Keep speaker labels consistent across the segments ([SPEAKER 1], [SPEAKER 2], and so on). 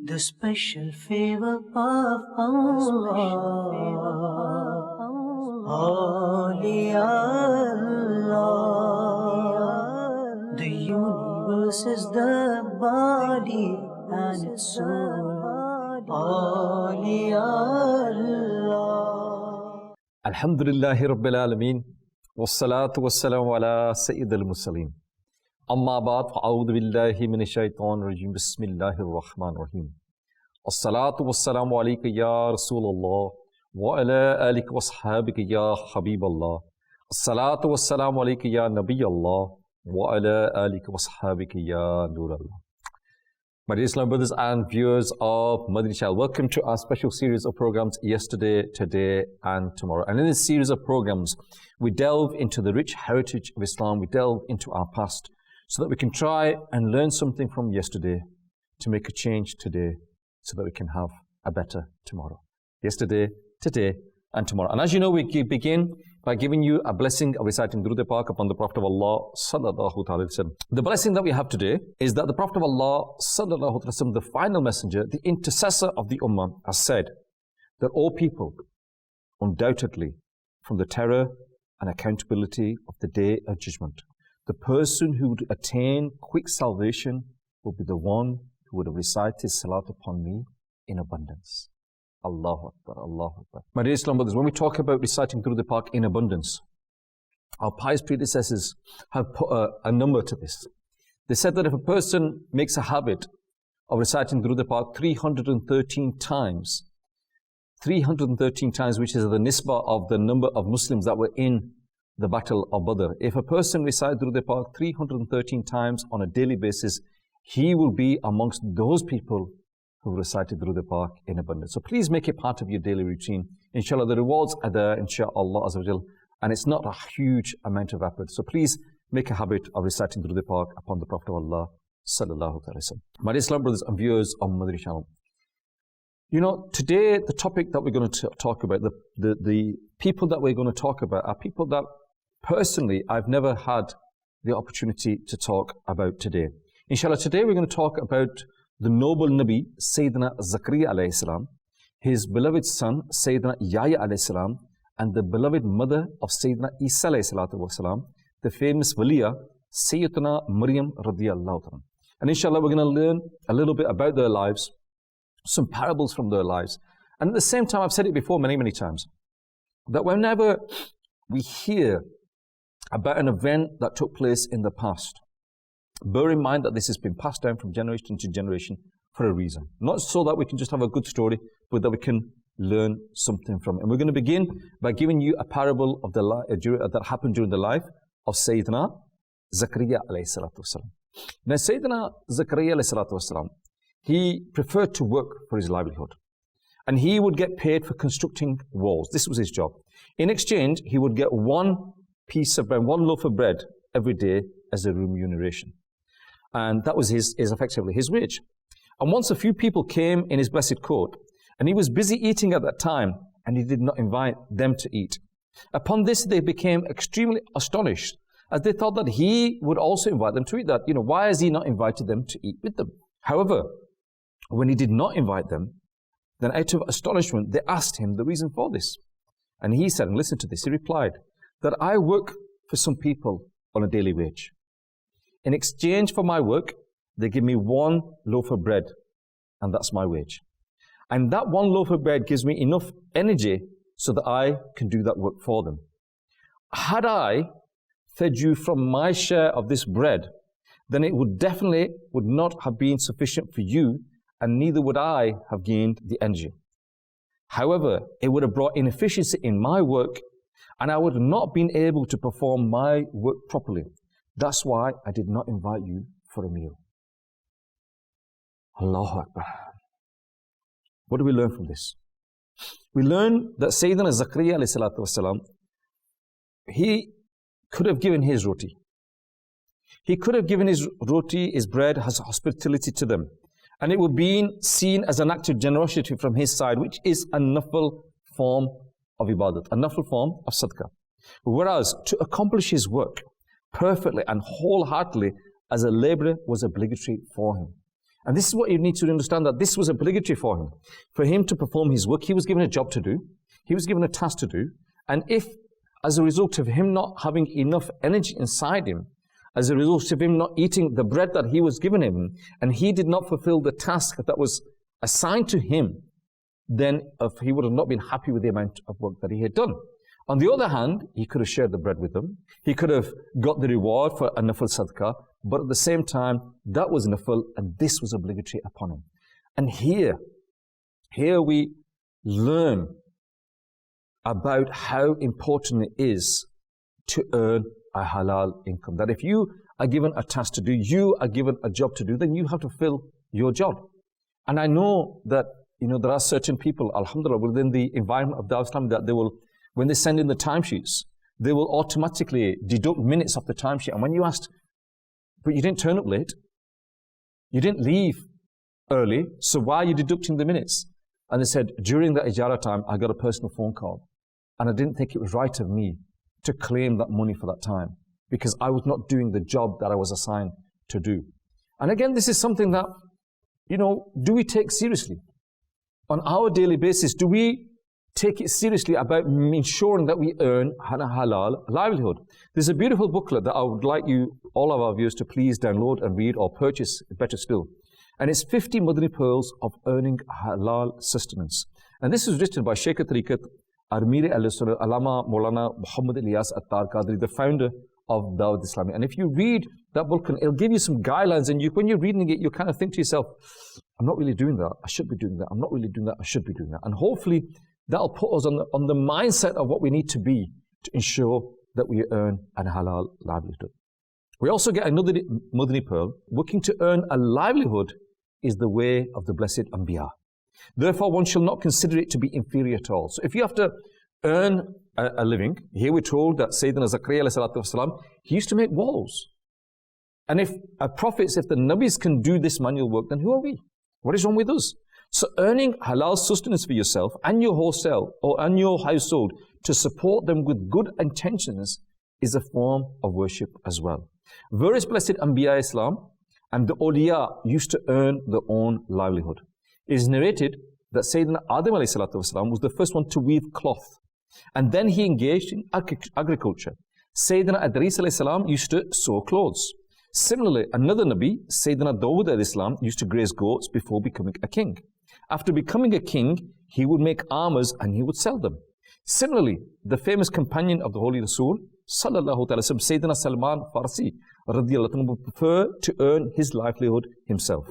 [SPEAKER 1] The special favor of Allah, Awliya Allah. The universe is the body and its soul, Awliya Allah.
[SPEAKER 2] Alhamdulillahi Rabbil Alameen. Wassalatu wassalamu ala Sayyidil Mursaleen. Amma ba'd, fa'audhu billahi minash shaitanir rajim. Bismillahir Rahmanir Rahim. As-salatu wassalamu alayka ya Rasulullah wa ala alika wa ashabika ya Habiballah. As-salatu wassalamu alayka ya Nabiyallah wa ala alika wa ashabika ya Nurallah. My dear Islam brothers and viewers of Madani Channel, welcome to our special series of programs yesterday, today and tomorrow. And in this series of programs, we delve into the rich heritage of Islam, we delve into our past, so that we can try and learn something from yesterday to make a change today so that we can have a better tomorrow. Yesterday, today and tomorrow. And as you know, we begin by giving you a blessing of reciting Durud Pak upon the Prophet of Allah sallallahu alaihi wasallam. The blessing that we have today is that the Prophet of Allah sallallahu alaihi wasallam, the final messenger, the intercessor of the Ummah, has said that all people, undoubtedly, from the terror and accountability of the Day of Judgment, the person who would attain quick salvation will be the one who would have recited salat upon me in abundance. Allahu Akbar, Allahu Akbar. My dear Islam brothers, when we talk about reciting Durud Pak in abundance, our pious predecessors have put a number to this. They said that if a person makes a habit of reciting Durud Pak 313 times, which is the nisbah of the number of Muslims that were in the Battle of Badr. If a person recites Durud Pak 313 times on a daily basis, he will be amongst those people who recited Durud Pak in abundance. So please make it part of your daily routine. Inshallah, the rewards are there, inshallah azza wa jal, and it's not a huge amount of effort. So please make a habit of reciting Durud Pak upon the Prophet of Allah sallallahu alaihi wasallam. My dear Islam brothers and viewers on Madani Channel, you know, today the topic that we're going to talk about, the people that we're going to talk about are people that personally I've never had the opportunity to talk about today. Inshallah, today we're going to talk about the noble Nabi, Sayyiduna Zakariyya alayhi salam, his beloved son, Sayyiduna Yahya alayhi salam, and the beloved mother of Sayyiduna Isa alayhi salatu wasalam, the famous Waliya, Sayyiduna Maryam radiyallahu ta'ala. And inshallah, we're going to learn a little bit about their lives, some parables from their lives. And at the same time, I've said it before many, many times, that whenever we hear about an event that took place in the past, bear in mind that this has been passed down from generation to generation for a reason. Not so that we can just have a good story, but that we can learn something from it. And we're going to begin by giving you a parable of that happened during the life of Sayyiduna Zakariyya alayhi salatu wasalam. Now Sayyiduna Zakariyya alayhi salatu wasalam, he preferred to work for his livelihood. And he would get paid for constructing walls. This was his job. In exchange, he would get one piece of bread, one loaf of bread every day as a remuneration. And that was effectively his wage. And once a few people came in his blessed court, and he was busy eating at that time, and he did not invite them to eat. Upon this, they became extremely astonished, as they thought that he would also invite them to eat that. You know, why has he not invited them to eat with them? However, when he did not invite them, then out of astonishment, they asked him the reason for this. And he said, and listen to this, he replied, that I work for some people on a daily wage. In exchange for my work, they give me one loaf of bread, and that's my wage. And that one loaf of bread gives me enough energy so that I can do that work for them. Had I fed you from my share of this bread, then it would not have been sufficient for you, and neither would I have gained the energy. However, it would have brought inefficiency in my work, and I would have not been able to perform my work properly. That's why I did not invite you for a meal. Allahu Akbar. What do we learn from this? We learn that Sayyidina Zakariyya alayhi salatu wasalam, he could have given his roti. He could have given his roti, his bread, as hospitality to them. And it would be seen as an act of generosity from his side, which is a nafil form of ibadat, a nafil form of sadaqah. Whereas to accomplish his work perfectly and wholeheartedly as a laborer was obligatory for him. And this is what you need to understand, that this was obligatory for him. For him to perform his work, he was given a job to do. He was given a task to do. And if, as a result of him not having enough energy inside him, as a result of him not eating the bread that he was given him, and he did not fulfill the task that was assigned to him, then he would have not been happy with the amount of work that he had done. On the other hand, he could have shared the bread with them. He could have got the reward for a nafil sadaqah, but at the same time, that was nafil, and this was obligatory upon him. And here we learn about how important it is to earn a halal income. That if you are given a task to do, you are given a job to do, then you have to fill your job. And I know that, there are certain people, alhamdulillah, within the environment of Dawah Islam, that they will, when they send in the timesheets, they will automatically deduct minutes of the timesheet. And when you asked, but you didn't turn up late, you didn't leave early, so why are you deducting the minutes? And they said, during the ijara time, I got a personal phone call, and I didn't think it was right of me to claim that money for that time, because I was not doing the job that I was assigned to do. And again, this is something that, do we take seriously? On our daily basis, do we take it seriously about ensuring that we earn a halal livelihood? There's a beautiful booklet that I would like you, all of our viewers, to please download and read or purchase, better still. And it's 50 Madani Pearls of Earning Halal Sustenance. And this is written by Shaykh al-Tariqat, Amir al-Sunnah, Allama Maulana Muhammad Ilyas Attar Qadri, the founder of Dawah Islami. And if you read that book, it'll give you some guidelines, and when you're reading it, you kind of think to yourself, I'm not really doing that, I should be doing that. I'm not really doing that, I should be doing that. And hopefully, that'll put us on the mindset of what we need to be to ensure that we earn a halal livelihood. We also get another Madani Pearl. Working to earn a livelihood is the way of the blessed Anbiya. Therefore, one shall not consider it to be inferior at all. So if you have to earn a living, here we're told that Sayyiduna Zakariyya, he used to make walls. And if the Nabis can do this manual work, then who are we? What is wrong with us? So earning halal sustenance for yourself and your household to support them with good intentions is a form of worship as well. Various blessed Anbiya Islam and the awliya used to earn their own livelihood. It is narrated that Sayyidina Adam was the first one to weave cloth, and then he engaged in agriculture. Sayyidina Idris used to sew clothes. Similarly, another Nabi, Sayyidina Dawud used to graze goats before becoming a king. After becoming a king, he would make armors and he would sell them. Similarly, the famous companion of the Holy Rasul, Sallallahu Alaihi Wasallam, Sayyidina Salman Farsi, would prefer to earn his livelihood himself.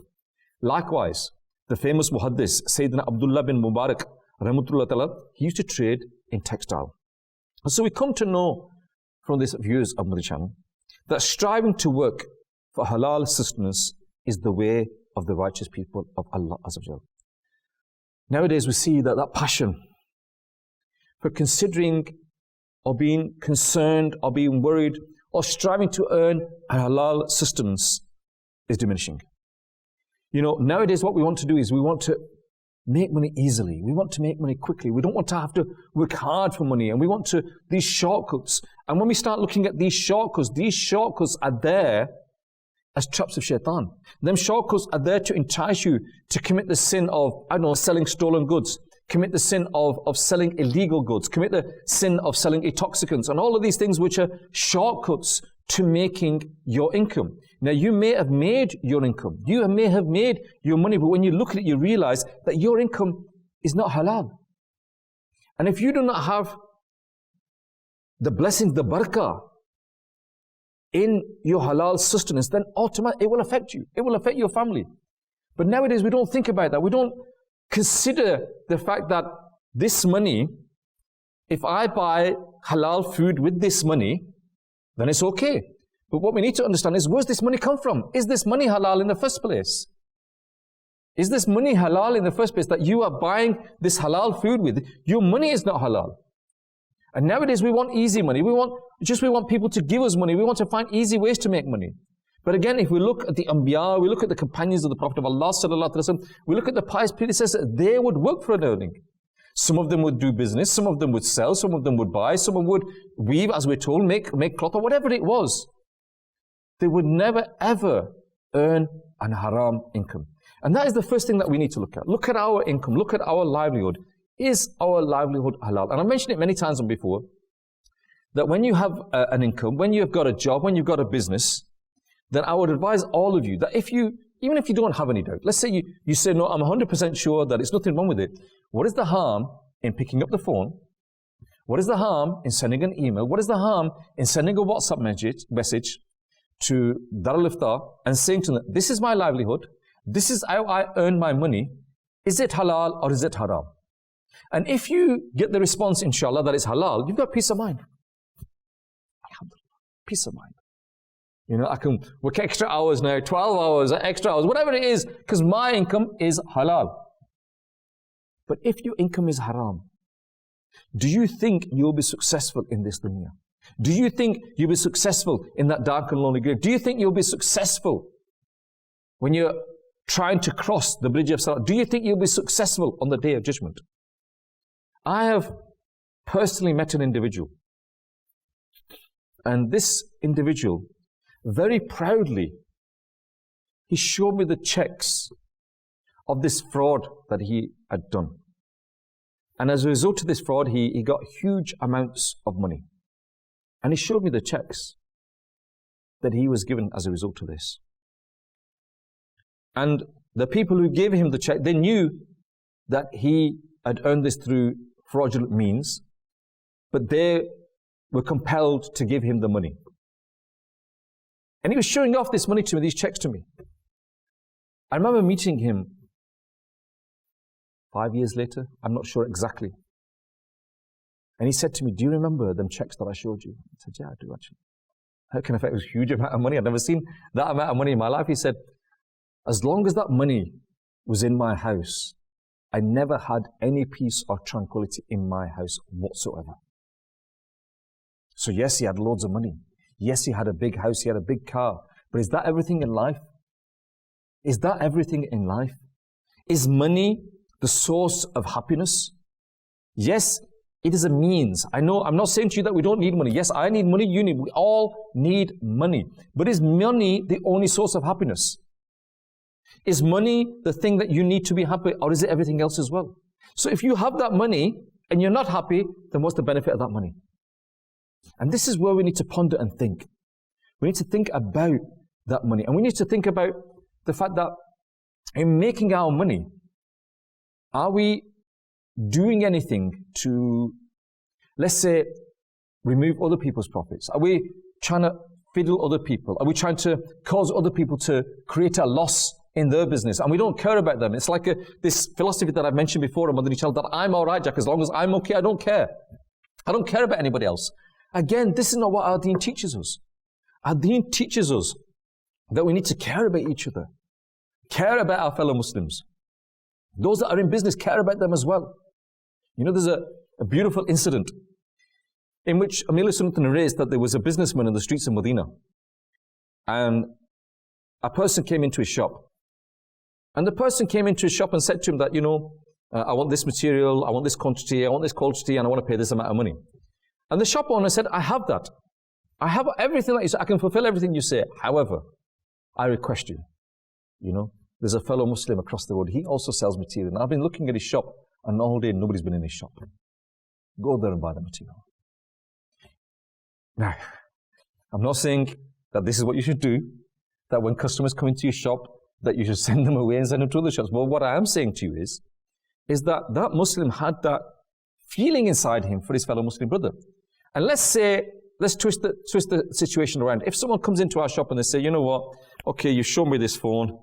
[SPEAKER 2] Likewise, the famous muhaddis, Sayyidina Abdullah bin Mubarak, he used to trade in textile. So we come to know from these views of Madani Channel that striving to work for halal sustenance is the way of the righteous people of Allah Azza wa Jal. Nowadays we see that passion for considering or being concerned or being worried or striving to earn a halal sustenance is diminishing. Nowadays what we want to do is we want to make money easily. We want to make money quickly. We don't want to have to work hard for money, and we want these shortcuts. And when we start looking at these shortcuts are there as traps of shaitan. Them shortcuts are there to entice you to commit the sin of, selling stolen goods, commit the sin of selling illegal goods, commit the sin of selling intoxicants, and all of these things which are shortcuts to making your income. Now, you may have made your income, you may have made your money, but when you look at it, you realize that your income is not halal. And if you do not have the blessings, the barakah in your halal sustenance, then automatically it will affect you. It will affect your family. But nowadays, we don't think about that. We don't consider the fact that this money, if I buy halal food with this money, then it's okay. But what we need to understand is, where's this money come from? Is this money halal in the first place? Is this money halal in the first place that you are buying this halal food with? Your money is not halal. And nowadays we want easy money. We want people to give us money. We want to find easy ways to make money. But again, if we look at the Anbiya, we look at the companions of the Prophet of Allah Sallallahu Alaihi Wasallam, we look at the pious predecessors, they would work for an earning. Some of them would do business, some of them would sell, some of them would buy, some of them would weave, as we're told, make cloth, or whatever it was. They would never ever earn an haram income. And that is the first thing that we need to look at. Look at our income, look at our livelihood. Is our livelihood halal? And I mentioned it many times before, that when you have an income, when you've got a job, when you've got a business, then I would advise all of you that even if you don't have any doubt, let's say you say, no, I'm 100% sure that it's nothing wrong with it. What is the harm in picking up the phone? What is the harm in sending an email? What is the harm in sending a WhatsApp message to Darul Iftar and saying to them, this is my livelihood, this is how I earn my money, is it halal or is it haram? And if you get the response, inshallah, that it's halal, you've got peace of mind. Alhamdulillah, peace of mind. You know, I can work extra hours now, 12 hours, extra hours, whatever it is, because my income is halal. But if your income is haram, do you think you'll be successful in this dunya? Do you think you'll be successful in that dark and lonely grave? Do you think you'll be successful when you're trying to cross the bridge of Salah? Do you think you'll be successful on the Day of Judgment? I have personally met an individual, and this individual, very proudly, he showed me the checks of this fraud that he had done. And as a result of this fraud, he got huge amounts of money. And he showed me the checks that he was given as a result of this. And the people who gave him the check, they knew that he had earned this through fraudulent means, but they were compelled to give him the money. And he was showing off this money to me, these checks to me. I remember meeting him 5 years later, I'm not sure exactly. And he said to me, do you remember them checks that I showed you? I said, yeah, I do actually. How can I affect? It was a huge amount of money. I'd never seen that amount of money in my life. He said, as long as that money was in my house, I never had any peace or tranquility in my house whatsoever. So yes, he had loads of money. Yes, he had a big house, he had a big car. But is that everything in life? Is that everything in life? Is money the source of happiness? Yes, it is a means. I know, I'm not saying to you that we don't need money. Yes, I need money, you need, we all need money. But is money the only source of happiness? Is money the thing that you need to be happy, or is it everything else as well? So if you have that money and you're not happy, then what's the benefit of that money? And this is where we need to ponder and think. We need to think about that money. And we need to think about the fact that in making our money, are we doing anything to, let's say, remove other people's profits? Are we trying to fiddle other people? Are we trying to cause other people to create a loss in their business? And we don't care about them. It's like this philosophy that I've mentioned before on Madani Channel, that I'm all right, Jack, as long as I'm okay, I don't care. I don't care about anybody else. Again, this is not what our deen teaches us. Our deen teaches us that we need to care about each other. Care about our fellow Muslims. Those that are in business, care about them as well. You know, there's a beautiful incident in which Amir Sunnah narrates that there was a businessman in the streets of Medina, and a person came into his shop. And the person came into his shop and said to him that, you know, I want this material, I want this quantity, I want this quality, and I want to pay this amount of money. And the shop owner said, I have that. I have everything that you say. I can fulfill everything you say. However, I request you, you know, there's a fellow Muslim across the road. He also sells material. And I've been looking at his shop, and all day nobody's been in his shop. Go there and buy the material. Now, I'm not saying that this is what you should do, that when customers come into your shop, that you should send them away and send them to other shops. But what I am saying to you is that that Muslim had that feeling inside him for his fellow Muslim brother. And let's twist the situation around. If someone comes into our shop and they say, you know what, okay, you showed me this phone.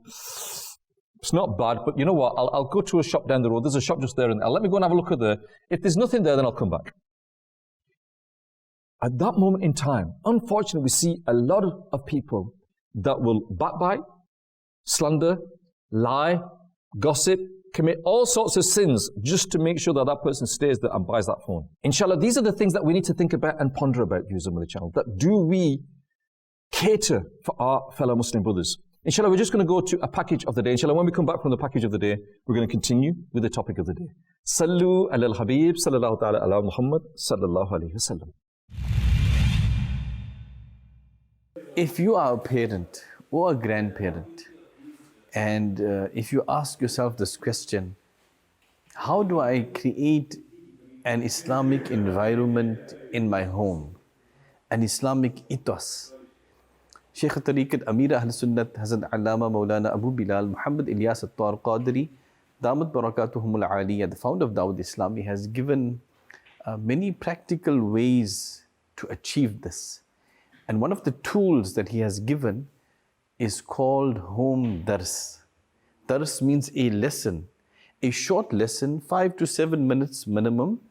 [SPEAKER 2] It's not bad, but you know what, I'll go to a shop down the road. There's a shop just there, and let me go and have a look at there. If there's nothing there, then I'll come back. At that moment in time, unfortunately, we see a lot of people that will backbite, slander, lie, gossip, commit all sorts of sins just to make sure that that person stays there and buys that phone. Inshallah, these are the things that we need to think about and ponder about, viewers of the channel. That do we cater for our fellow Muslim brothers? Inshallah, we're just going to go to a package of the day. Inshallah, when we come back from the package of the day, we're going to continue with the topic of the day. Sallu ala al-Habib, sallallahu ta'ala ala Muhammad, sallallahu alayhi wa sallam.
[SPEAKER 3] If you are a parent or a grandparent, And if you ask yourself this question, how do I create an Islamic environment in my home, an Islamic ethos? Shaykh al-Tariqat Amir Ahl-Sunnat Hazrat Allama Maulana Abu Bilal Muhammad Ilyas Attar Qadri Damat Barakatuhumul Aliyah, the founder of Dawud Islami, has given many practical ways to achieve this. And one of the tools that he has given is called home dars. Dars means a lesson, a short lesson, 5 to 7 minutes minimum,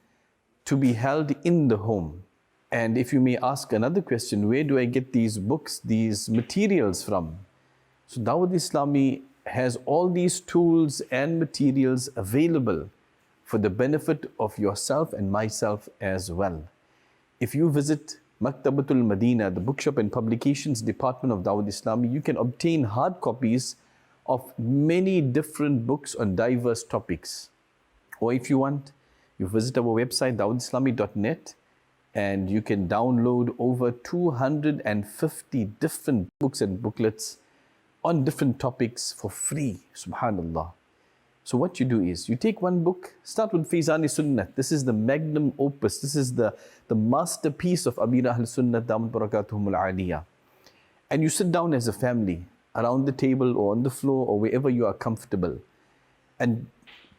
[SPEAKER 3] to be held in the home. And if you may ask another question, where do I get these books, these materials from? So Dawud Islami has all these tools and materials available for the benefit of yourself and myself as well. If you visit Maktabatul Madina, the bookshop and publications department of Dawud Islami, you can obtain hard copies of many different books on diverse topics. Or if you want, you visit our website dawudislami.net, and you can download over 250 different books and booklets on different topics for free. Subhanallah. So what you do is, you take one book, start with Fizani Sunnah. This is the magnum opus. This is the masterpiece of Amir Ahl-Sunnat Damat Barakatuhumul Aliyah. And you sit down as a family around the table or on the floor or wherever you are comfortable. And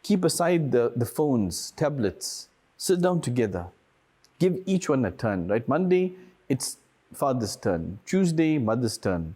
[SPEAKER 3] keep aside the phones, tablets. Sit down together. Give each one a turn, right? Monday, it's father's turn. Tuesday, mother's turn.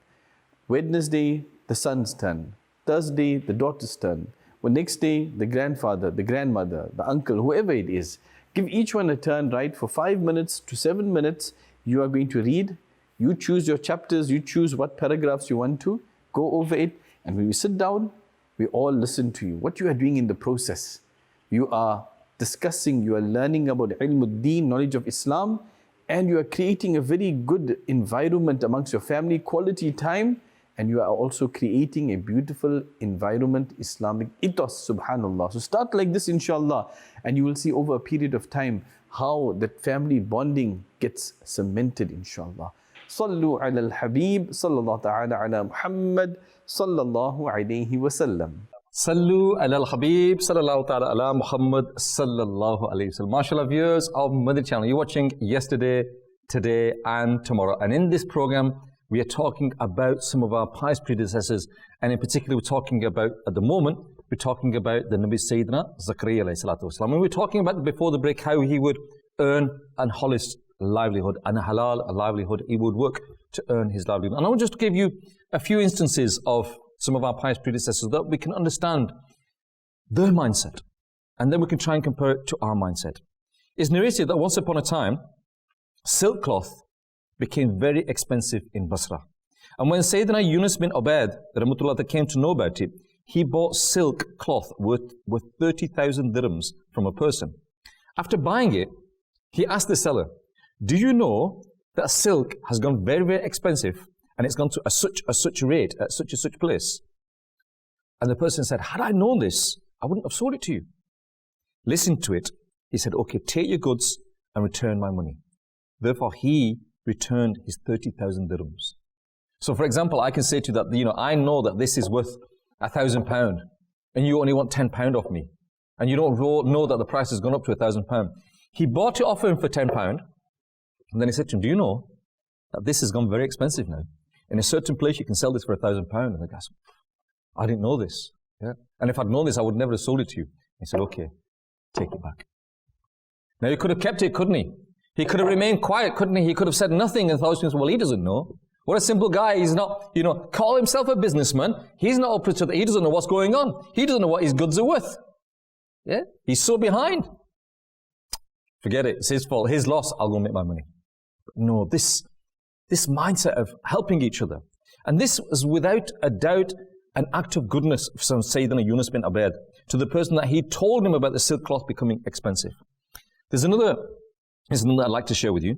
[SPEAKER 3] Wednesday, the son's turn. Thursday, the daughter's turn. Well, next day, the grandfather, the grandmother, the uncle, whoever it is. Give each one a turn, right? For 5 minutes to 7 minutes, you are going to read. You choose your chapters, you choose what paragraphs you want to. Go over it. And when we sit down, we all listen to you. What you are doing in the process. You are discussing, you are learning about ilmuddin, knowledge of Islam, and you are creating a very good environment amongst your family, quality time, and you are also creating a beautiful environment, Islamic ethos, subhanallah. So start like this, inshallah, and you will see over a period of time how that family bonding gets cemented, inshallah. Sallu ala al-Habib, sallallahu ta'ala ala Muhammad, sallallahu alayhi wa sallam.
[SPEAKER 2] Sallu ala al-Habib, sallallahu ta'ala ala Muhammad, sallallahu alayhi wa sallam. MashaAllah, viewers of Madani Channel, you're watching yesterday, today and tomorrow. And in this program, we are talking about some of our pious predecessors. And in particular, we're talking about, at the moment, we're talking about the Nabi Sayyiduna Zakariyya alayhi salatu wasalam. And we were talking about before the break how he would earn an honest livelihood and a halal livelihood. He would work to earn his livelihood. And I want just to give you a few instances of some of our pious predecessors that we can understand their mindset. And then we can try and compare it to our mindset. It's narrated that once upon a time, silk cloth became very expensive in Basra. And when Sayyidina Yunus bin Ubayd Rahmatullah came to know about it, he bought silk cloth worth 30,000 dirhams from a person. After buying it, he asked the seller, do you know that silk has gone very, very expensive and it's gone to such a rate at such place? And the person said, had I known this, I wouldn't have sold it to you. Listen to it. He said, okay, take your goods and return my money. Therefore, he returned his 30,000 dirhams. So, for example, I can say to you that, I know that this is worth £1,000 and you only want £10 off me. And you don't know that the price has gone up to £1,000. He bought it off him for £10. And then he said to him, do you know that this has gone very expensive now? In a certain place, you can sell this for £1,000. And the guy said, I didn't know this. Yeah? And if I'd known this, I would never have sold it to you. He said, okay, take it back. Now, he could have kept it, couldn't he? He could have remained quiet, couldn't he? He could have said nothing and thought, well, he doesn't know. What a simple guy. He's not, call himself a businessman. He's not up to that. He doesn't know what's going on. He doesn't know what his goods are worth. Yeah? He's so behind. Forget it. It's his fault. His loss. I'll go make my money. But no, this mindset of helping each other. And this was without a doubt an act of goodness from Sayyidina Yunus bin Ubayd to the person that he told him about the silk cloth becoming expensive. There's another I'd like to share with you.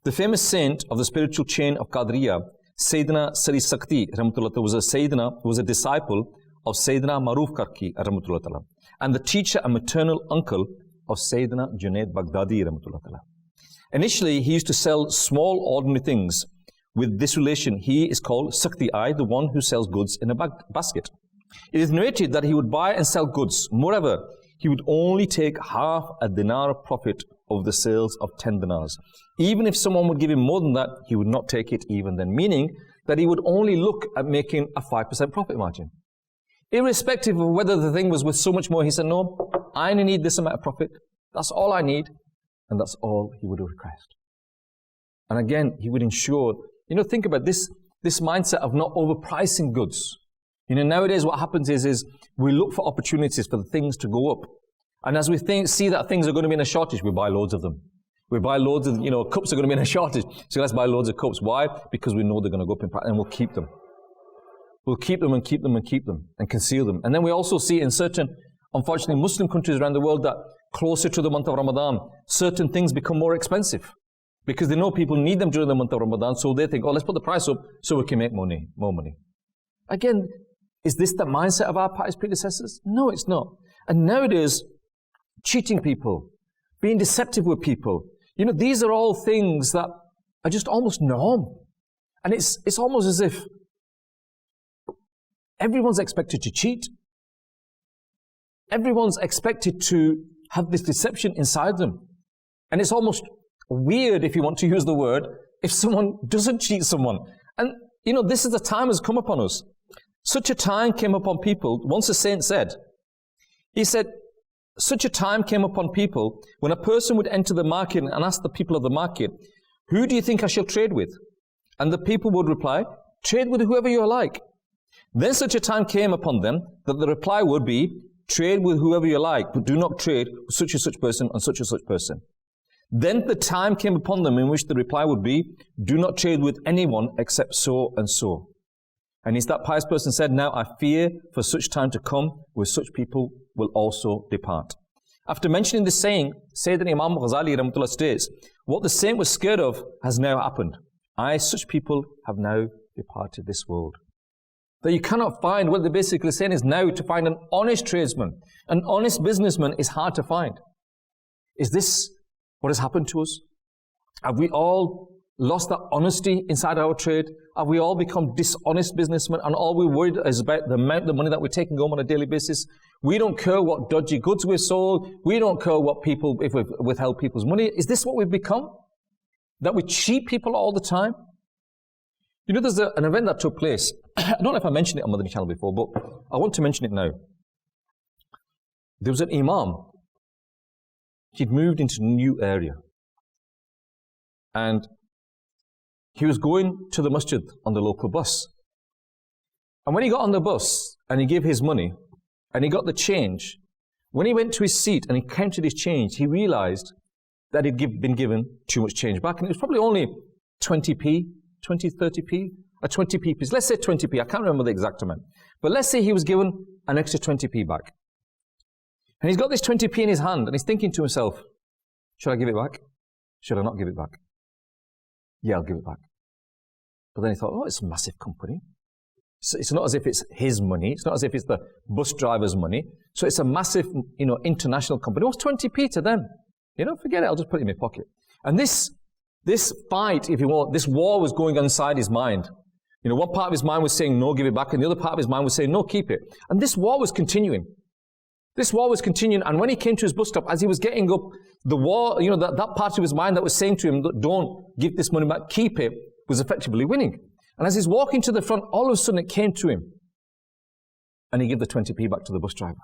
[SPEAKER 2] The famous saint of the spiritual chain of Qadriyya, Sayyidina Sari Sakti Rahmatullah, was a disciple of Sayyidina Maruf Karki Rahmatullah, and the teacher and maternal uncle of Sayyidina Junaid Baghdadi Rahmatullah. Initially, he used to sell small ordinary things. With this relation, he is called Sakti I, the one who sells goods in a basket. It is narrated that he would buy and sell goods. Moreover, he would only take half a dinar of profit of the sales of 10 dinars. Even if someone would give him more than that, he would not take it even then, meaning that he would only look at making a 5% profit margin. Irrespective of whether the thing was worth so much more, he said, no, I only need this amount of profit. That's all I need. And that's all he would request. And again, he would ensure, think about this mindset of not overpricing goods. Nowadays what happens is we look for opportunities for the things to go up. And as we see that things are going to be in a shortage, we buy loads of them. We buy loads of, cups are going to be in a shortage. So let's buy loads of cups. Why? Because we know they're going to go up in price and we'll keep them. We'll keep them and keep them and keep them and conceal them. And then we also see in certain, unfortunately, Muslim countries around the world that closer to the month of Ramadan, certain things become more expensive because they know people need them during the month of Ramadan. So they think, let's put the price up so we can make more money. Again, is this the mindset of our pious predecessors? No, it's not. And nowadays, cheating people, being deceptive with people, these are all things that are just almost norm. And it's almost as if everyone's expected to cheat. Everyone's expected to have this deception inside them. And it's almost weird, if you want to use the word, if someone doesn't cheat someone. And, this is the time has come upon us. Such a time came upon people, once a saint said, he said, such a time came upon people when a person would enter the market and ask the people of the market, who do you think I shall trade with? And the people would reply, trade with whoever you like. Then such a time came upon them that the reply would be, trade with whoever you like, but do not trade with such and such person and such person. Then the time came upon them in which the reply would be, do not trade with anyone except so and so. And as that pious person said, now I fear for such time to come where such people will also depart. After mentioning this saying, Sayyidina Imam Ghazali Rahmatullah states, what the saint was scared of has now happened. Such people have now departed this world. That you cannot find, what they're basically saying is now to find an honest tradesman, an honest businessman is hard to find. Is this what has happened to us? Have we all lost that honesty inside our trade? Have we all become dishonest businessmen and all we're worried is about the amount of money that we're taking home on a daily basis? We don't care what dodgy goods we've sold. We don't care what if we've withheld people's money. Is this what we've become? That we cheat people all the time? There's an event that took place. I don't know if I mentioned it on Madani Channel before, but I want to mention it now. There was an imam. He'd moved into a new area. And he was going to the masjid on the local bus. And when he got on the bus and he gave his money and he got the change, when he went to his seat and he counted his change, he realized that he'd been given too much change back. And it was probably only 20p, 20, 30p, a 20p piece. Let's say 20p, I can't remember the exact amount. But let's say he was given an extra 20p back. And he's got this 20p in his hand and he's thinking to himself, should I give it back? Should I not give it back? Yeah, I'll give it back. But then he thought, it's a massive company. It's not as if it's his money. It's not as if it's the bus driver's money. So it's a massive, international company. What's 20p to them? Forget it. I'll just put it in my pocket. And this fight, if you want, this war was going on inside his mind. One part of his mind was saying, no, give it back. And the other part of his mind was saying, no, keep it. And this war was continuing. This war was continuing. And when he came to his bus stop, as he was getting up, the war, that part of his mind that was saying to him, don't give this money back, keep it, was effectively winning. And as he's walking to the front, all of a sudden it came to him. And he gave the 20p back to the bus driver.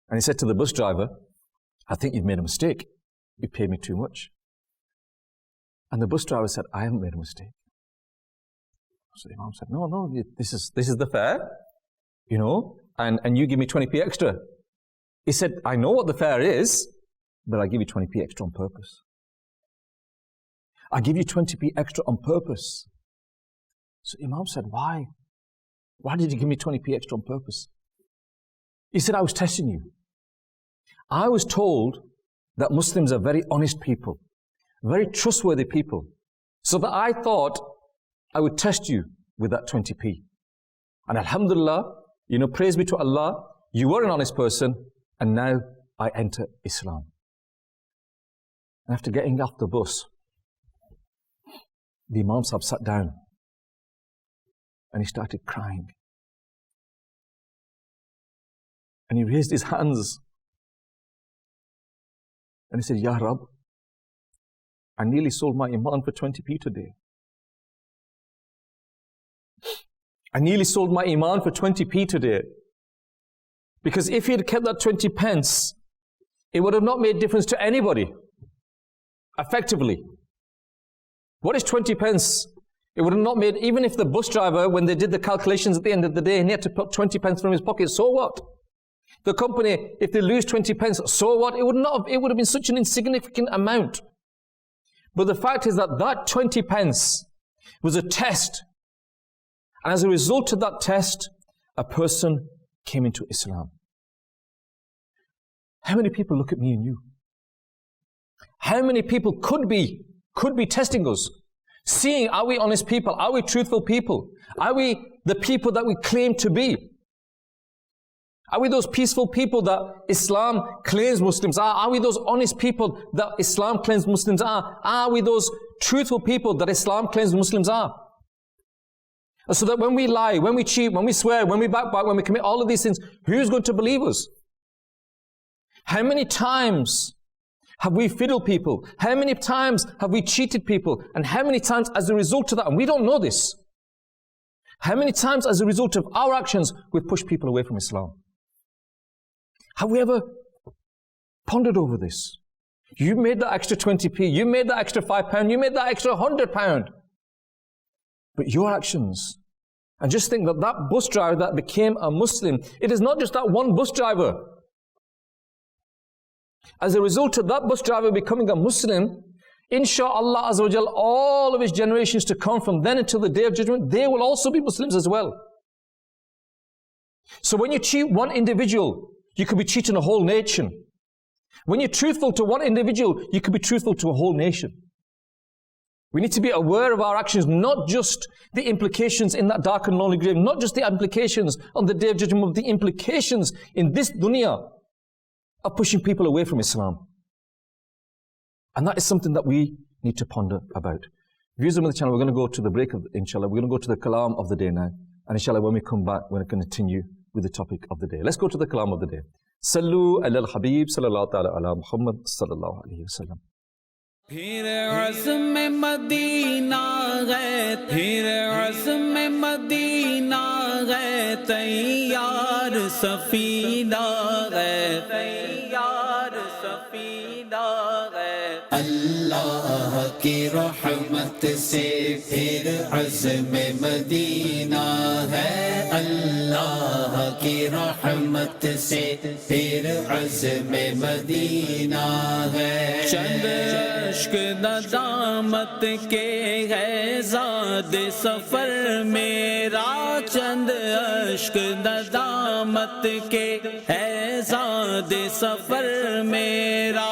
[SPEAKER 2] And he said to the bus driver, I think you've made a mistake. You paid me too much. And the bus driver said, I haven't made a mistake. So the Imam said, no, this is the fare, and you give me 20p extra. He said, I know what the fare is, but I give you 20p extra on purpose. I give you 20p extra on purpose. So Imam said, why? Why did you give me 20p extra on purpose? He said, I was testing you. I was told that Muslims are very honest people, very trustworthy people. So that I thought I would test you with that 20p. And alhamdulillah, praise be to Allah, you were an honest person, and now I enter Islam. And after getting off the bus, the Imam Sahib sat down and he started crying. And he raised his hands and he said, Ya Rab, I nearly sold my iman for 20p today. I nearly sold my iman for 20p today. Because if he had kept that 20 pence, it would have not made difference to anybody, effectively. What is 20 pence? It would have not made, even if the bus driver, when they did the calculations at the end of the day, and he had to put 20 pence from his pocket, so what? The company, if they lose 20 pence, so what? It would have been such an insignificant amount. But the fact is that that 20 pence was a test. And as a result of that test, a person came into Islam. How many people look at me and you? How many people could be testing us? Seeing, are we honest people? Are we truthful people? Are we the people that we claim to be? Are we those peaceful people that Islam claims Muslims are? Are we those honest people that Islam claims Muslims are? Are we those truthful people that Islam claims Muslims are? So that when we lie, when we cheat, when we swear, when we backbite, when we commit all of these things, who's going to believe us? How many times have we fiddled people? How many times have we cheated people? And how many times as a result of that, and we don't know this, how many times as a result of our actions we've pushed people away from Islam? Have we ever pondered over this? You made that extra 20p, you made that extra £5, you made that extra £100. But your actions, and just think that that bus driver that became a Muslim, it is not just that one bus driver. As a result of that bus driver becoming a Muslim, inshaAllah Azza wa Jal, all of his generations to come from then until the Day of Judgment, they will also be Muslims as well. So when you cheat one individual, you could be cheating a whole nation. When you're truthful to one individual, you could be truthful to a whole nation. We need to be aware of our actions, not just the implications in that dark and lonely grave, not just the implications on the Day of Judgment, but the implications in this dunya of pushing people away from Islam. And that is something that we need to ponder about. Viewers of the channel, we're going to go to the break of, inshallah, we're going to go to the kalam of the day now. And inshallah, when we come back, we're going to continue with the topic of the day. Let's go to the kalam of the day. Sallu ala al-Habib, sallallahu ta'ala ala Muhammad, sallallahu alayhi wa sallam.
[SPEAKER 4] پھر عزم مدینہ ہے پھر عزم مدینہ ہے تیار سفینہ ہے تیار سفینہ ہے اللہ کی رحمت سے پھر عزم مدینہ ہے اللہ کی رحمت سے پھر عزم مدینہ ہے چند عشق ندامت کے ہے زاد سفر میرا چند عشق ندامت کے ہے زاد سفر میرا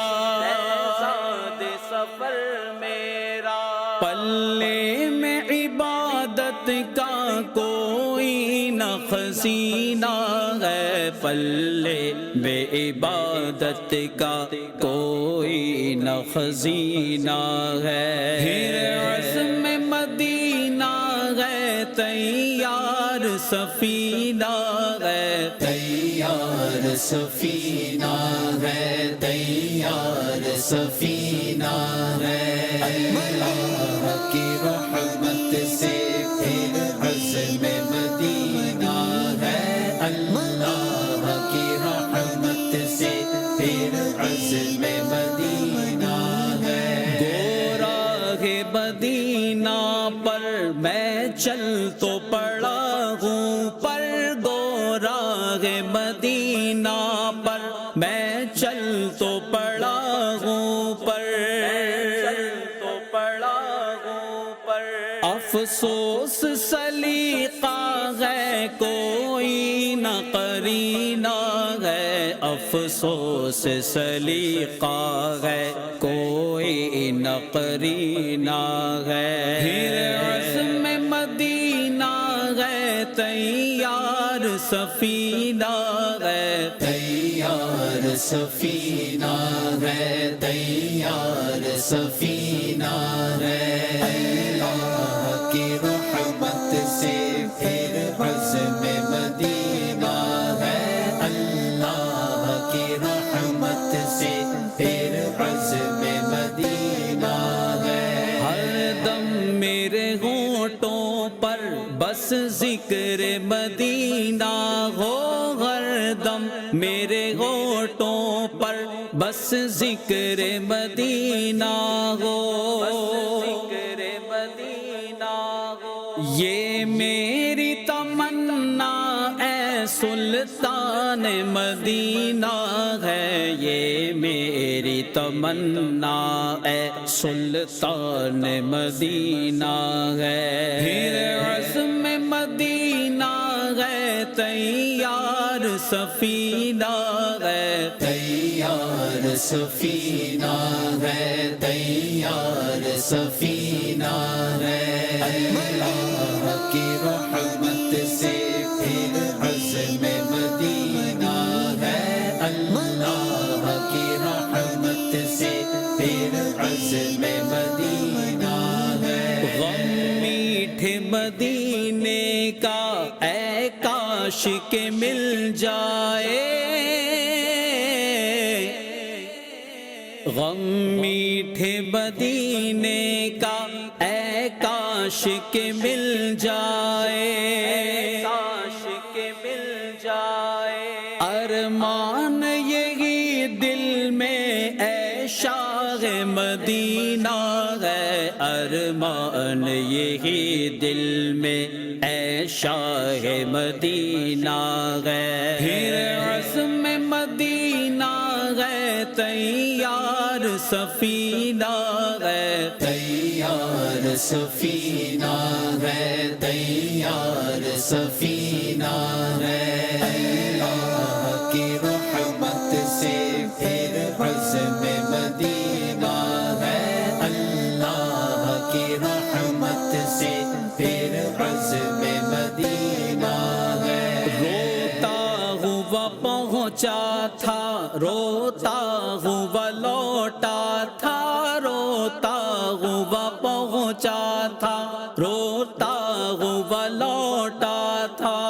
[SPEAKER 4] زاد سفر میرا پلے میں عبادت کا کوئی نہ خزینہ ہے پلے بے عبادت کا کوئی نہ خزینہ ہے پھر عزم مدینہ ہے تیار سفینہ ہے تیار سفینہ ہے تیار سفینہ ہے اللہ کی رحمت سے پھر عزم مدینہ ہے اللہ کی رحمت سے پھر عزم مدینہ ہے گورا ہے مدینہ پر میں چل تو پڑا ہوں پر گورا ہے مدینہ پر میں چل تو پڑا ہوں پر تو پڑا ہوں پر افسوس سلیقہ ہے کوئی نہ قرینہ ہے افسوس سلیقہ ہے کوئی نہ قرینہ ہے پھر عزم مدینہ ہے تیار سفینہ ہے تیار سفینہ ہے تیار سفینہ ہے اللہ کی رحمت سے پھر عزم مدینہ ہے اللہ ہونٹوں پر بس ذکر مدینہ ہو، یہ میری تمنا اے سلطان مدینہ ہے، یہ میری تمنا اے سلطان مدینہ ہے، پھر عزم مدینہ ہے تیار سفینہ ہے، تیار سفینہ ہے، تیار سفینہ ہے، اللہ کی رحمت سے پھر عزم مدینہ ہے، اللہ کی رحمت سے پھر عزم مدینہ ہے، غم میٹھے مدینے کا اے کاش کے مل جائے، غم میٹھے مدینے کا اے کاش کے مل جائے، کاش کے مل جائے، ارمان یہی دل میں اے شاہ مدینہ ہے، ارمان یہی دل میں اے شاہ مدینہ ہے، پھر عزم مدینہ ہے تیار سفینہ ہے، تیار سفینہ ہے، تیار سفینہ ہے، اللہ کی رحمت سے پھر عزم مدینہ ہے، اللہ کی رحمت سے پھر عزم مدینہ ہے، روتا ہوا پہنچا تھا، روتا ہوا لوٹا تھا، روتا ہوا پہنچا تھا، روتا ہوا لوٹا تھا،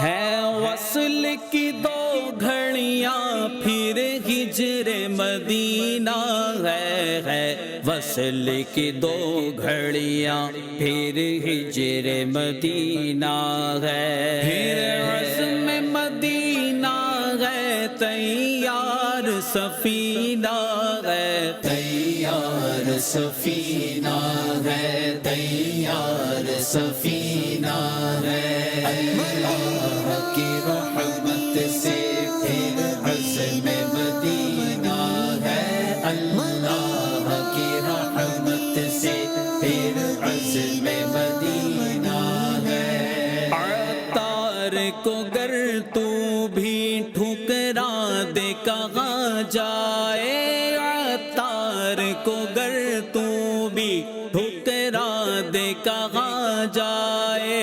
[SPEAKER 4] ہے وصل کی دو گھڑیاں پھر ہجر مدینہ ہے وصل کی دو گھڑیاں پھر ہجر مدینہ ہے، پھر عزم مدینہ ہے تیار سفینہ ہے، تیار سفینہ ہے، تیار سفینہ ہے، اللہ کی رحمت سے پھر عزم مدینہ ہے، اللہ کی رحمت سے پھر عزم مدینہ ہے، عطار کو گر تو بھی ٹھکرا دے کہاں جائے، عطار کو گر تو بھی ٹھکرا دے کہاں جائے،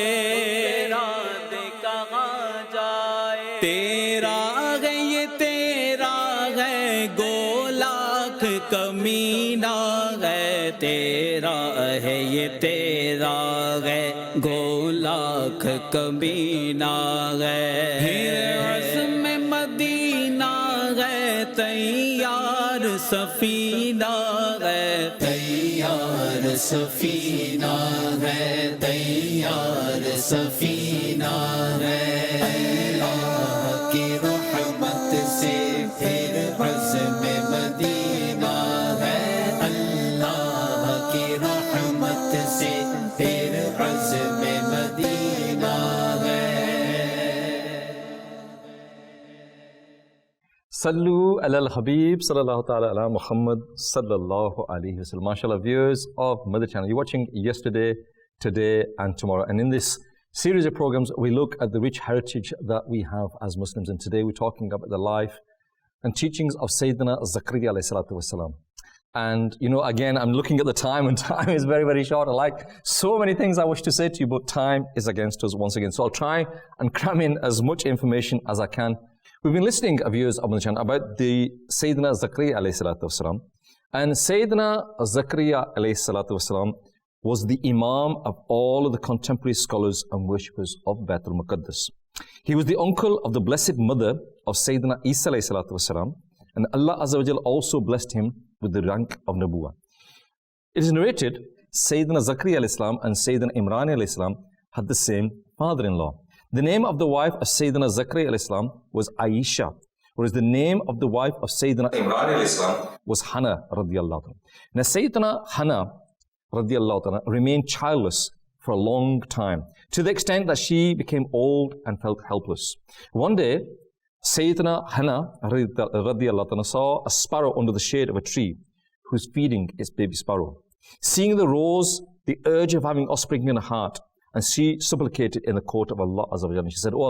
[SPEAKER 4] تیرا ہے یہ تیرا ہے گو لاکھ کمینہ ہے، تیرا ہے یہ تیرا ہے گو لاکھ کمینہ ہے، پھر عزم مدینہ ہے تیار سفینہ ہے، تیار سفینہ ہے، تیار سفینہ ہے، اللہ کی رحمت سے پھر عزم مدینہ ہے، اللہ کی رحمت سے پھر عزم مدینہ ہے۔
[SPEAKER 2] Sallu ala al-Habib sallallahu ta'ala ala Muhammad sallallahu alayhi wa sallam. MashaAllah, viewers of Madani Channel, you're watching yesterday, today and tomorrow. And in this series of programs, we look at the rich heritage that we have as Muslims. And today we're talking about the life and teachings of Sayyiduna Zakariyya alayhi salatu wasalam. And you know, again, I'm looking at the time and time is very, very short. I like so many things I wish to say to you, but time is against us once again. So I'll try and cram in as much information as I can. We've been listening, viewers of Madani Channel, about the Sayyiduna Zakariyya alayhi salatu wasalam. And Sayyiduna Zakariyya alayhi salatu wasalam was the Imam of all of the contemporary scholars and worshippers of Baitul Muqaddas. He was the uncle of the blessed mother of Sayyiduna Isa alayhi salatu wasalam, and Allah Azza wa Jal also blessed him with the rank of Nabuwa. It is narrated Sayyiduna Zakariyya alayhi salam and Sayyiduna Imran alayhi salam had the same father-in-law. The name of the wife of Sayyidina Zakariyya alayhi salam was Aisha, whereas the name of the wife of Sayyidina Imran alayhi salam was Hannah radiallahu anha. Now Sayyidina Hannah radiallahu anha remained childless for a long time, to the extent that she became old and felt helpless. One day, Sayyidina Hannah radiallahu anha saw a sparrow under the shade of a tree who was feeding its baby sparrow. Seeing the rose, the urge of having offspring in her heart, and she supplicated in the court of Allah Azza wa Jalla. She said, Oh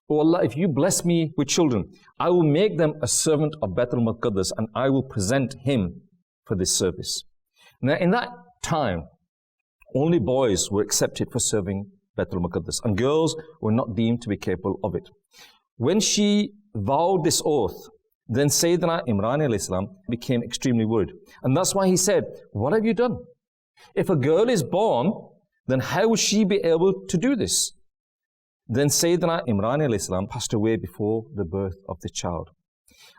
[SPEAKER 2] Allah, if you bless me with children, I will make them a servant of Baitul Maqdis and I will present him for this service. Now in that time, only boys were accepted for serving Baitul Maqdis and girls were not deemed to be capable of it. When she vowed this oath, then Sayyidina Imran alayhi salam became extremely worried. And that's why he said, what have you done? If a girl is born, then how will she be able to do this? Then Sayyidina Imran alayhi salam passed away before the birth of the child.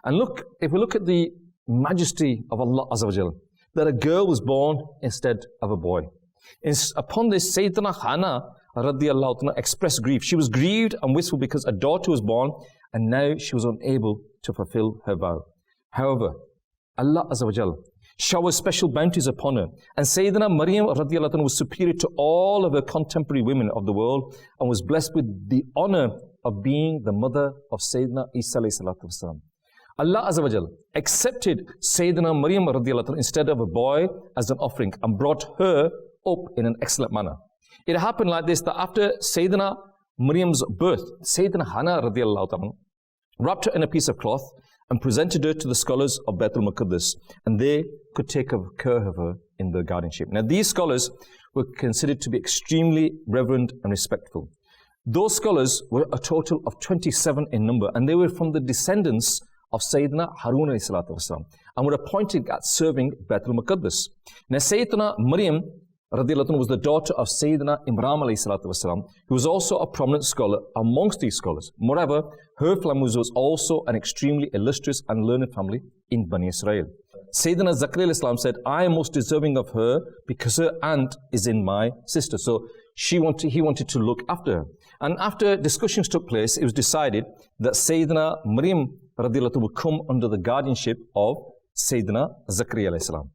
[SPEAKER 2] And look, if we look at the majesty of Allah Azza wa Jalla, that a girl was born instead of a boy. Upon this, Sayyidina Hannah radiallahu anha expressed grief. She was grieved and wistful because a daughter was born and now she was unable to fulfill her vow. However, Allah Azza wa Jalla showered special bounties upon her, and Sayyidina Maryam radiallahu anha was superior to all of her contemporary women of the world and was blessed with the honor of being the mother of Sayyidina Isa alayhi salatu wasalam. Allah Azza wa Jalla accepted Sayyidina Maryam radiallahu anha instead of a boy as an offering and brought her up in an excellent manner. It happened like this, that after Sayyidina Maryam's birth, Sayyidina Hannah radiallahu anha wrapped her in a piece of cloth and presented her to the scholars of Baitul Maqdis, and they could take care of her in their guardianship. Now these scholars were considered to be extremely reverent and respectful. Those scholars were a total of 27 in number, and they were from the descendants of Sayyidina Harun alayhi salatu wasalam, and were appointed at serving Baitul Maqdis. Now Sayyidina Maryam radiallahu anha was the daughter of Sayyidina Imran alayhi salatu wasalam, who was also a prominent scholar amongst these scholars. Moreover, her family was also an extremely illustrious and learned family in Bani Israel. Sayyidina Zakariyya alayhi salam said, I am most deserving of her because her aunt is in my sister. So he wanted to look after her. And after discussions took place, it was decided that Sayyidina Maryam radiallahu anha would come under the guardianship of Sayyidina Zakariyya alayhi salam.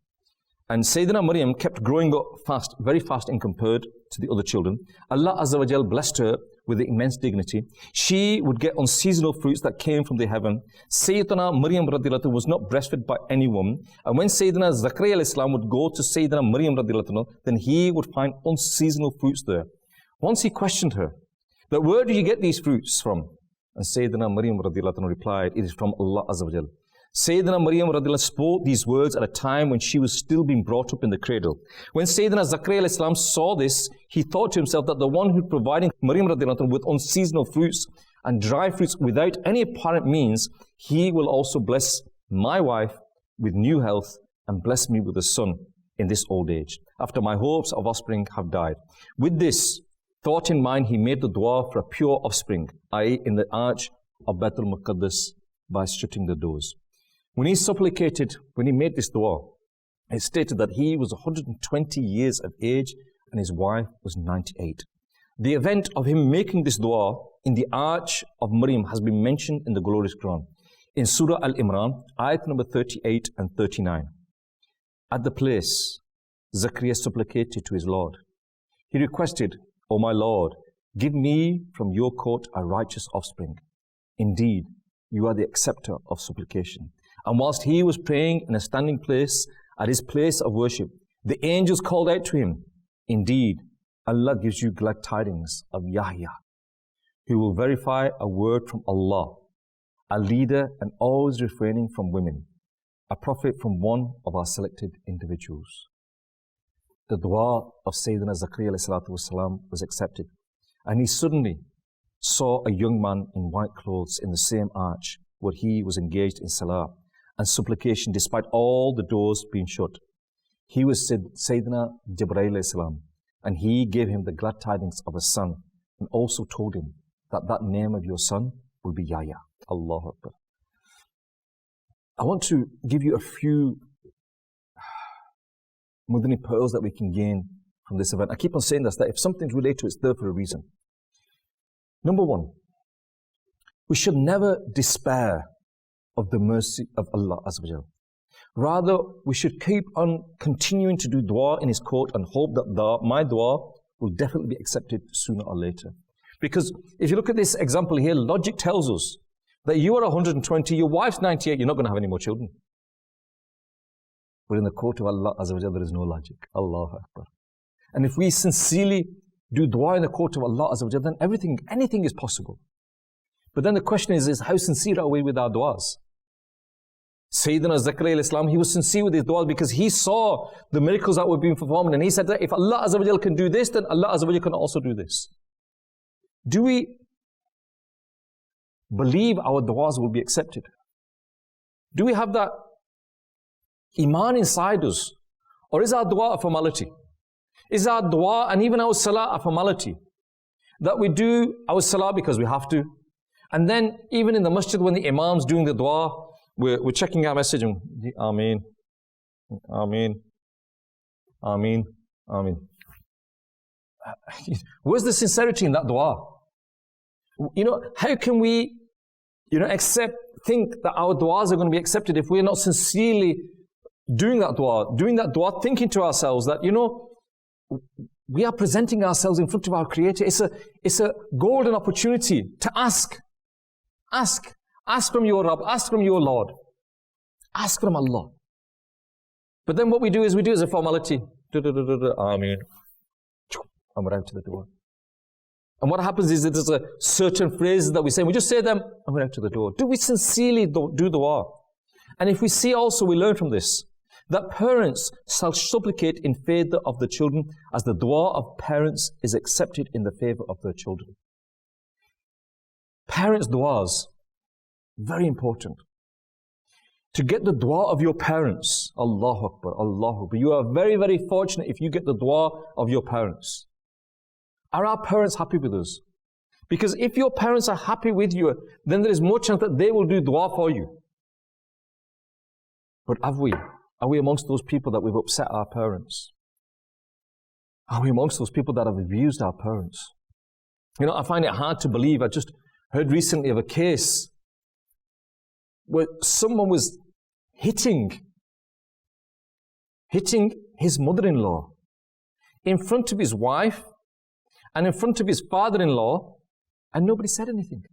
[SPEAKER 2] And Sayyidina Maryam kept growing up fast, very fast in compared to the other children. Allah Azza wa Jal blessed her with immense dignity. She would get unseasonal fruits that came from the heaven. Sayyidina Maryam radiallahu anha was not breastfed by any woman. And when Sayyidina Zakariyya alayhi salam would go to Sayyidina Maryam radiallahu anha, then he would find unseasonal fruits there. Once he questioned her, that where do you get these fruits from? And Sayyidina Maryam radiallahu anha replied, it is from Allah Azza wa Jal. Sayyidina Maryam radiallahu anha spoke these words at a time when she was still being brought up in the cradle. When Sayyidina Zakariyya alayhi salam saw this, he thought to himself that the one who providing Maryam radiallahu anha with unseasonal fruits and dry fruits without any apparent means, he will also bless my wife with new health and bless me with a son in this old age, after my hopes of offspring have died. With this thought in mind, he made the dua for a pure offspring, i.e. in the arch of Baitul Maqdis by shutting the doors. When he supplicated, when he made this dua, it stated that he was 120 years of age and his wife was 98. The event of him making this dua in the arch of Maryam has been mentioned in the glorious Quran. In Surah Al-Imran, ayat number 38 and 39. At the place, Zakariyya supplicated to his Lord. He requested, O my Lord, give me from your court a righteous offspring. Indeed, you are the acceptor of supplication. And whilst he was praying in a standing place at his place of worship, the angels called out to him, Indeed, Allah gives you glad tidings of Yahya, who will verify a word from Allah, a leader and always refraining from women, a prophet from one of our selected individuals. The dua of Sayyidina Zakariyya ﷺ was accepted, and he suddenly saw a young man in white clothes in the same arch where he was engaged in salah and supplication despite all the doors being shut. He was Sayyidina Jibreel ﷺ, and he gave him the glad tidings of a son and also told him that that name of your son will be Yahya. Allahu Akbar. I want to give you a few Madani pearls that we can gain from this event. I keep on saying this, that if something's related to it, it's there for a reason. Number one, we should never despair of the mercy of Allah Azza wa Jal. Rather, we should keep on continuing to do dua in His court and hope that my dua will definitely be accepted sooner or later. Because if you look at this example here, logic tells us that you are 120, your wife's 98, you're not going to have any more children. But in the court of Allah Azza wa Jal, there is no logic. Allahu Akbar. And if we sincerely do dua in the court of Allah Azza wa Jal, then anything is possible. But then the question is how sincere are we with our duas? Sayyiduna Zakariyya, he was sincere with his duas because he saw the miracles that were being performed, and he said that if Allah Azza wa Jal can do this, then Allah Azza wa Jal can also do this. Do we believe our duas will be accepted? Do we have that iman inside us? Or is our dua a formality? Is our dua and even our salah a formality? That we do our salah because we have to. And then even in the masjid when the imam's doing the dua, we're checking our message and Ameen, Ameen, Ameen, Ameen. Where's the sincerity in that dua? How can we, think that our duas are going to be accepted if we're not sincerely doing that dua, thinking to ourselves that, we are presenting ourselves in front of our Creator. It's a golden opportunity to ask. Ask from your Rabb, ask from your Lord. Ask from Allah. But then what we do is a formality. Ameen. And we're out to the door. And what happens is that there's a certain phrases that we say, we just say them, and we're out to the door. Do we sincerely do dua? And if we see also, we learn from this, that parents shall supplicate in favor of the children as the dua of parents is accepted in the favor of their children. Parents' duas, very important. To get the dua of your parents, Allahu Akbar, Allahu Akbar. You are very, very fortunate if you get the dua of your parents. Are our parents happy with us? Because if your parents are happy with you, then there is more chance that they will do dua for you. But are we amongst those people that we've upset our parents? Are we amongst those people that have abused our parents? I find it hard to believe. I just heard recently of a case where someone was hitting his mother-in-law in front of his wife and in front of his father-in-law, and nobody said anything.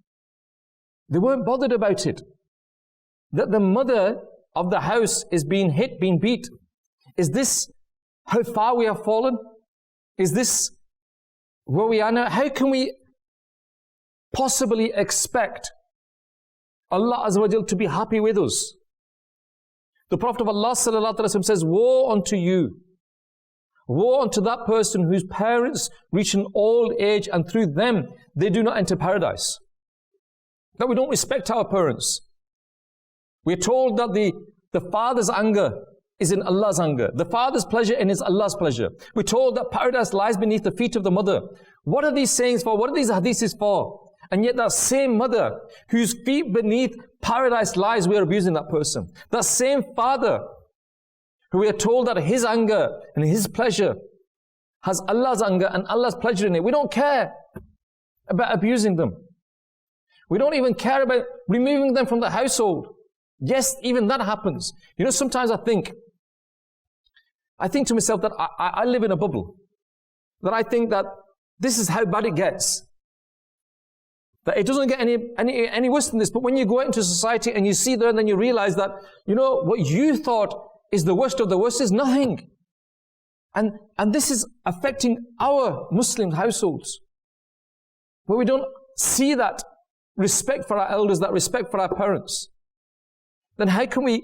[SPEAKER 2] They weren't bothered about it. That the mother of the house is being hit, being beat. Is this how far we have fallen? Is this where we are now? How can we possibly expect Allah Azza wa Jal to be happy with us? The Prophet of Allah Sallallahu Alaihi Wasallam says, woe unto you. Woe unto that person whose parents reach an old age and through them they do not enter paradise. That we don't respect our parents. We're told that the father's anger is in Allah's anger. The father's pleasure is Allah's pleasure. We're told that paradise lies beneath the feet of the mother. What are these sayings for? What are these hadiths for? And yet that same mother whose feet beneath paradise lies, we are abusing that person. That same father who we are told that his anger and his pleasure has Allah's anger and Allah's pleasure in it. We don't care about abusing them. We don't even care about removing them from the household. Yes, even that happens. Sometimes I think to myself that I live in a bubble. That I think that this is how bad it gets. That it doesn't get any worse than this. But when you go out into society and you see there, and then you realize that, what you thought is the worst of the worst is nothing. And this is affecting our Muslim households. Where we don't see that respect for our elders, that respect for our parents. Then how can we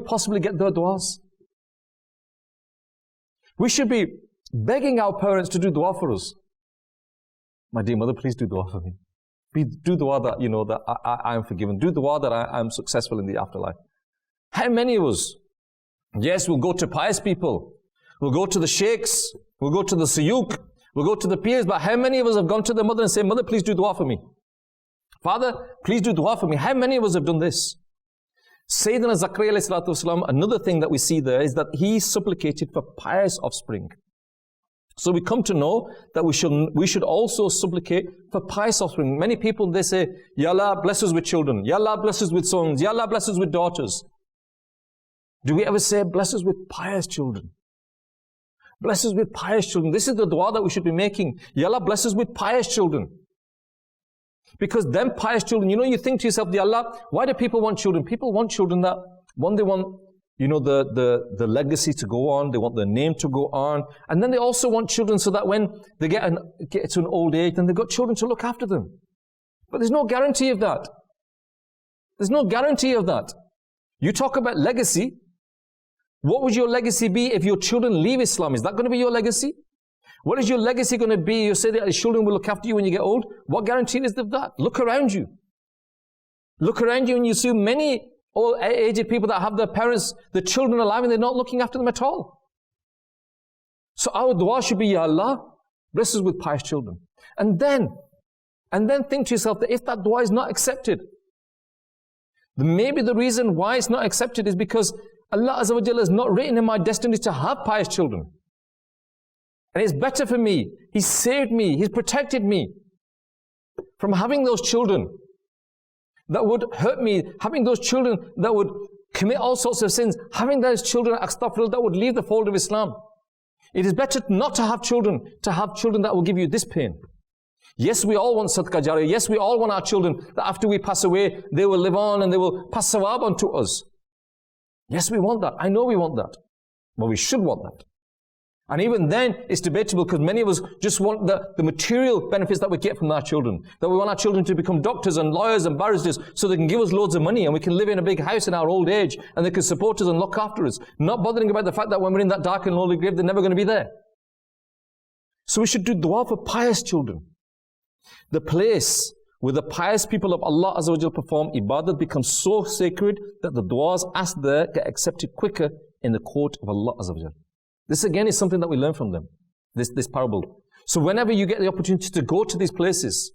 [SPEAKER 2] possibly get their duas? We should be begging our parents to do dua for us. My dear mother, please do dua for me. Do dua that, that I am forgiven. Do dua that I am successful in the afterlife. How many of us? Yes, we'll go to pious people. We'll go to the sheikhs. We'll go to the suyuk. We'll go to the peers. But how many of us have gone to the mother and said, Mother, please do dua for me? Father, please do dua for me. How many of us have done this? Sayyiduna Zakariyya, another thing that we see there is that he supplicated for pious offspring. So we come to know that we should also supplicate for pious offspring. Many people, they say, Ya Allah, bless us with children. Ya Allah, bless us with sons. Ya Allah, bless us with daughters. Do we ever say, bless us with pious children? Bless us with pious children. This is the dua that we should be making. Ya Allah, bless us with pious children. Because them pious children, you think to yourself, Ya Allah, why do people want children? People want children that, one, they want the legacy to go on, they want their name to go on, and then they also want children so that when they get to an old age, then they've got children to look after them. But there's no guarantee of that. There's no guarantee of that. You talk about legacy. What would your legacy be if your children leave Islam? Is that going to be your legacy? What is your legacy going to be? You say that your children will look after you when you get old. What guarantee is there of that? Look around you. Look around you and you see many old aged people that have their parents, their children alive, and they're not looking after them at all. So our dua should be, Ya Allah, bless us with pious children. And then think to yourself that if that dua is not accepted, then maybe the reason why it's not accepted is because Allah Azza wa Jalla has not written in my destiny to have pious children. And it's better for me. He's saved me. He's protected me from having those children that would hurt me, having those children that would commit all sorts of sins, having those children, astaghfirullah, that would leave the fold of Islam. It is better not to have children that will give you this pain. Yes, we all want sadaqah jariyah. Yes, we all want our children that after we pass away, they will live on and they will pass sawab on to us. Yes, we want that. I know we want that. But we should want that. And even then, it's debatable because many of us just want the material benefits that we get from our children. That we want our children to become doctors and lawyers and barristers so they can give us loads of money and we can live in a big house in our old age and they can support us and look after us. Not bothering about the fact that when we're in that dark and lonely grave, they're never going to be there. So we should do dua for pious children. The place where the pious people of Allah Azza wa Jal perform ibadat becomes so sacred that the duas asked there get accepted quicker in the court of Allah Azza wa Jal. This again is something that we learn from them, this parable. So whenever you get the opportunity to go to these places,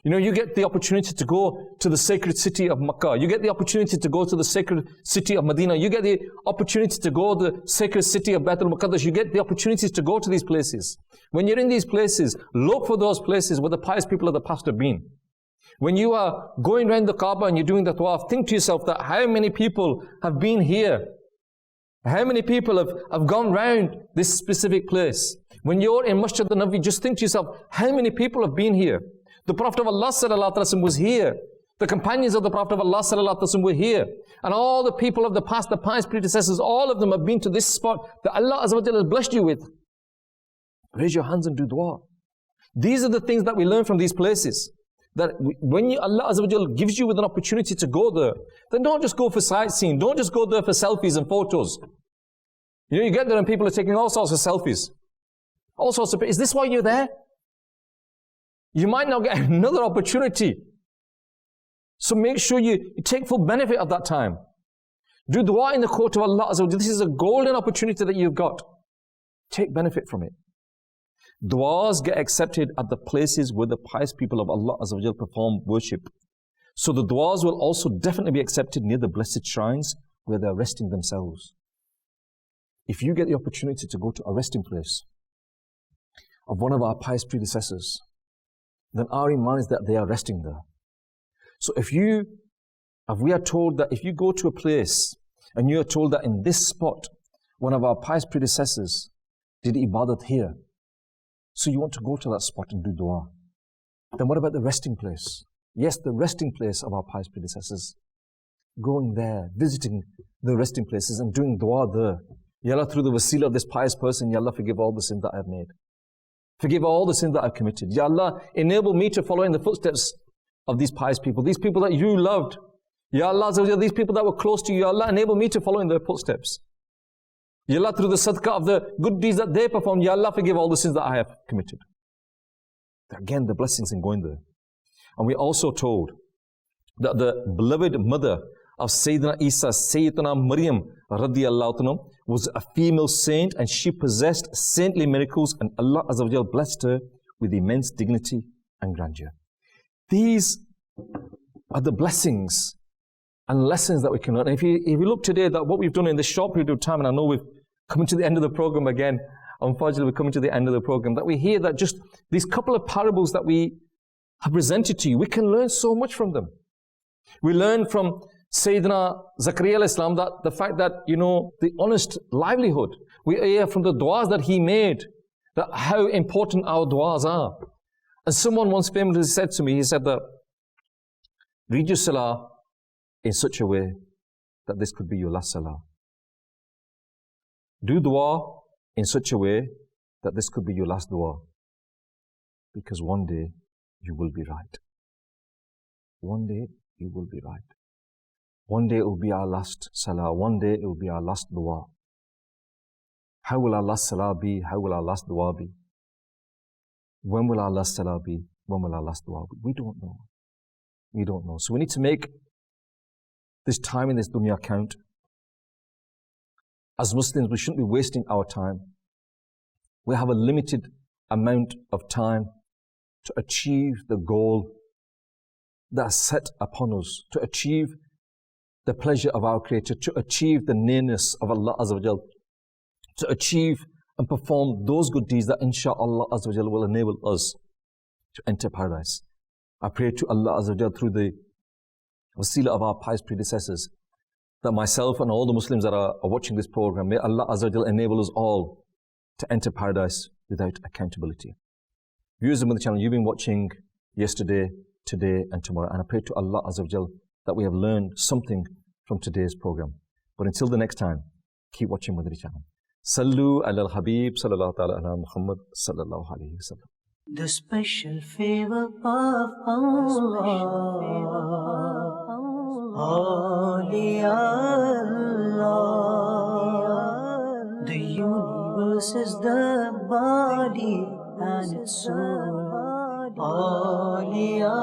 [SPEAKER 2] you get the opportunity to go to the sacred city of Makkah, you get the opportunity to go to the sacred city of Medina, you get the opportunity to go to the sacred city of Baitul Muqaddas, you get the opportunities to go to these places. When you're in these places, look for those places where the pious people of the past have been. When you are going around the Kaaba and you're doing the tawaf, think to yourself that how many people have been here? How many people have gone round this specific place? When you're in Masjid al-Nabi, just think to yourself, how many people have been here? The Prophet of Allah sallallahu alaihi wasallam was here. The companions of the Prophet of Allah sallallahu alaihi wasallam were here. And all the people of the past, the pious predecessors, all of them have been to this spot that Allah Azza wa Jalla has blessed you with. Raise your hands and do dua. These are the things that we learn from these places. That when Allah Azza wa Jalla gives you with an opportunity to go there, then don't just go for sightseeing. Don't just go there for selfies and photos. You get there and people are taking all sorts of selfies. All sorts of, is this why you're there? You might not get another opportunity. So make sure you take full benefit of that time. Do dua in the court of Allah Azza wa Jalla. This is a golden opportunity that you've got. Take benefit from it. Duas get accepted at the places where the pious people of Allah Azza wa Jalla perform worship. So the duas will also definitely be accepted near the blessed shrines where they're resting themselves. If you get the opportunity to go to a resting place of one of our pious predecessors, then our iman is that they are resting there. So if we are told that if you go to a place and you are told that in this spot, one of our pious predecessors did ibadat here, so you want to go to that spot and do dua. Then what about the resting place? Yes, the resting place of our pious predecessors. Going there, visiting the resting places and doing dua there. Ya Allah, through the wasila of this pious person, Ya Allah, forgive all the sins that I have made. Forgive all the sins that I've committed. Ya Allah, enable me to follow in the footsteps of these pious people. These people that you loved. Ya Allah, these people that were close to you. Ya Allah, enable me to follow in their footsteps. Ya Allah, through the sadaqah of the good deeds that they performed, Ya Allah, forgive all the sins that I have committed. Again, the blessings in going there. And we also told that the beloved mother of Sayyidina Isa, Sayyidina Maryam, radiyallahu anha, was a female saint and she possessed saintly miracles and Allah Azza wa Jal blessed her with immense dignity and grandeur. These are the blessings and lessons that we can learn. And if you look today that what we've done in this short period of time, and I know we've come to the end of the program again, unfortunately, we're coming to the end of the program, that we hear that just these couple of parables that we have presented to you, we can learn so much from them. We learn from Sayyiduna Zakariyya Islam that the fact that, the honest livelihood. We hear from the du'as that he made, that how important our du'as are. And someone once famously said to me, he said that, read your salah in such a way that this could be your last salah. Do dua in such a way that this could be your last dua. Because one day you will be right. One day you will be right. One day it will be our last salah. One day it will be our last dua. How will our last salah be? How will our last dua be? When will our last salah be? When will our last dua be? We don't know. We don't know. So we need to make this time in this dunya count. As Muslims, we shouldn't be wasting our time. We have a limited amount of time to achieve the goal that's set upon us, to achieve the pleasure of our Creator, to achieve the nearness of Allah Azza wa Jal, to achieve and perform those good deeds that inshaAllah Azza wa Jal will enable us to enter paradise. I pray to Allah Azza wa Jal through the wasila of our pious predecessors, that myself and all the Muslims that are watching this program, may Allah Azza wa Jal enable us all to enter paradise without accountability. Viewers of Madani Channel, you've been watching yesterday, today and tomorrow, and I pray to Allah Azza wa Jal that we have learned something from today's program. But until the next time, keep watching Madani Channel. Sallu ala al-Habib sallallahu ta'ala ala Muhammad sallallahu alayhi wa sallam.
[SPEAKER 1] The special favor of Allah, Holy Allah. The universe is the body and its soul, Holy Allah.